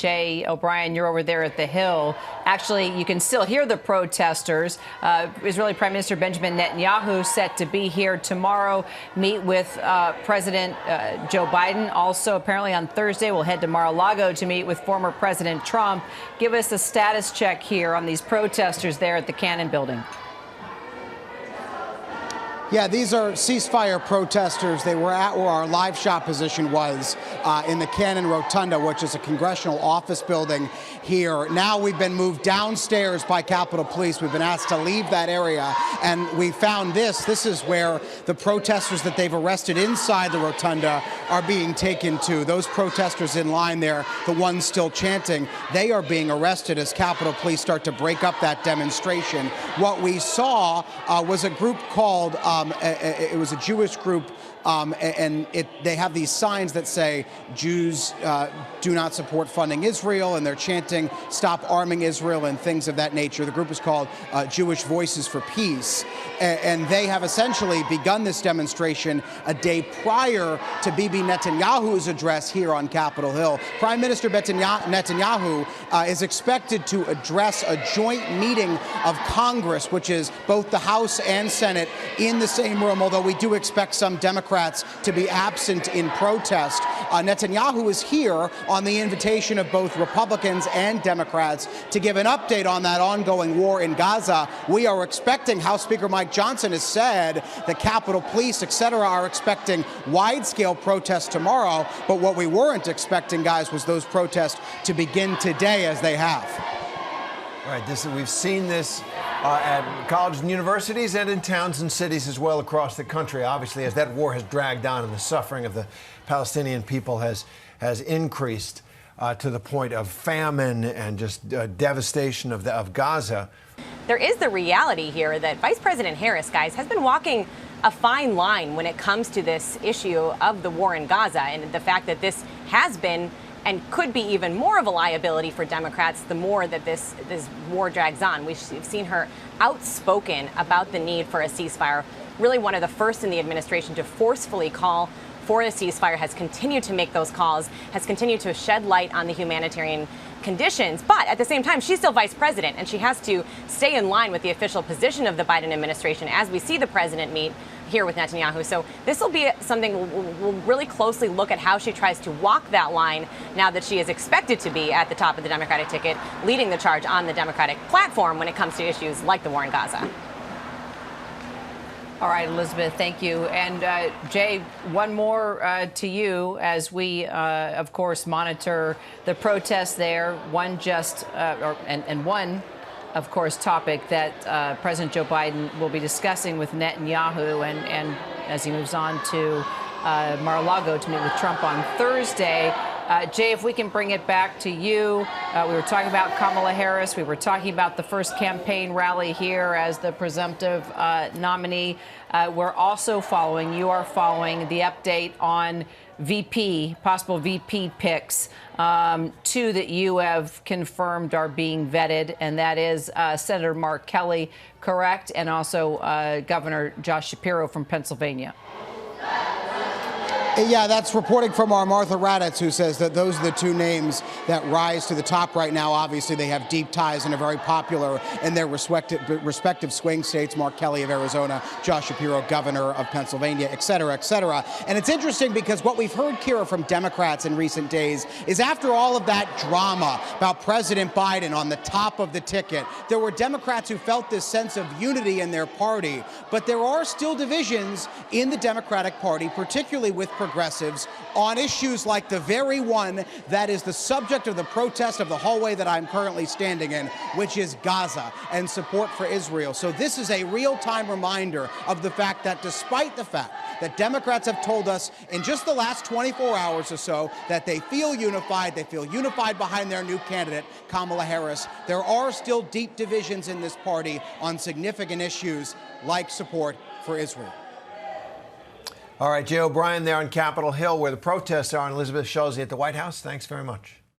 Jay O'Brien, you're over there at the Hill. Actually, you can still hear the protesters. Israeli Prime Minister Benjamin Netanyahu set to be here tomorrow, meet with President Joe Biden. Also, apparently on Thursday, we'll head to Mar-a-Lago to meet with former President Trump. Give us a status check here on these protesters there at the Cannon Building. Yeah, these are ceasefire protesters. They were at where our live shot position was in the Cannon Rotunda, which is a congressional office building here. Now we've been moved downstairs by Capitol Police. We've been asked to leave that area, and we found this. This is where the protesters that they've arrested inside the Rotunda are being taken to. Those protesters in line there, the ones still chanting, they are being arrested as Capitol Police start to break up that demonstration. What we saw was a group called it was a Jewish group, and they have these signs that say Jews do not support funding Israel, and they're chanting stop arming Israel and things of that nature. The group is called Jewish Voices for Peace, and they have essentially begun this demonstration a day prior to Bibi Netanyahu's address here on Capitol Hill. Prime Minister Netanyahu is expected to address a joint meeting of Congress, which is both the House and Senate, in the same room, although we do expect some Democrats to be absent in protest. Netanyahu is here on the invitation of both Republicans and Democrats to give an update on that ongoing war in Gaza. We are expecting, House Speaker Mike Johnson has said, the Capitol Police, etc., are expecting wide-scale protests tomorrow, but what we weren't expecting, guys, was those protests to begin today as they have. Right, we've seen this at colleges and universities and in towns and cities as well across the country, obviously, as that war has dragged on and the suffering of the Palestinian people has increased to the point of famine and just devastation of Gaza. There is the reality here that Vice President Harris, guys, has been walking a fine line when it comes to this issue of the war in Gaza, and the fact that this has been and could be even more of a liability for Democrats the more that this war drags on. We've seen her outspoken about the need for a ceasefire, really one of the first in the administration to forcefully call for a ceasefire, has continued to make those calls, has continued to shed light on the humanitarian conditions. But at the same time, she's still vice president, and she has to stay in line with the official position of the Biden administration as we see the president meet here with Netanyahu. So this will be something we'll really closely look at how she tries to walk that line now that she is expected to be at the top of the Democratic ticket, leading the charge on the Democratic platform when it comes to issues like the war in Gaza. All right, Elizabeth, thank you. And Jay, one more to you as we, of course, monitor the protests there. One of course, topic that President Joe Biden will be discussing with Netanyahu, and as he moves on to Mar-a-Lago to meet with Trump on Thursday. Jay, if we can bring it back to you. We were talking about Kamala Harris. We were talking about the first campaign rally here as the presumptive nominee. We're also following, you are following the update on possible VP picks. Two that you have confirmed are being vetted, and that is Senator Mark Kelly, correct, and also Governor Josh Shapiro from Pennsylvania. Yeah, that's reporting from our Martha Raddatz, who says that those are the two names that rise to the top right now. Obviously, they have deep ties and are very popular in their respective swing states. Mark Kelly of Arizona, Josh Shapiro, governor of Pennsylvania, et cetera, et cetera. And it's interesting because what we've heard, Kira, from Democrats in recent days is after all of that drama about President Biden on the top of the ticket, there were Democrats who felt this sense of unity in their party. But there are still divisions in the Democratic Party, particularly with progressives, on issues like the very one that is the subject of the protest of the hallway that I'm currently standing in, which is Gaza and support for Israel. So this is a real-time reminder of the fact that despite the fact that Democrats have told us in just the last 24 hours or so that they feel unified behind their new candidate, Kamala Harris, there are still deep divisions in this party on significant issues like support for Israel. All right, Jay O'Brien there on Capitol Hill, where the protests are, and Elizabeth Schulze at the White House. Thanks very much.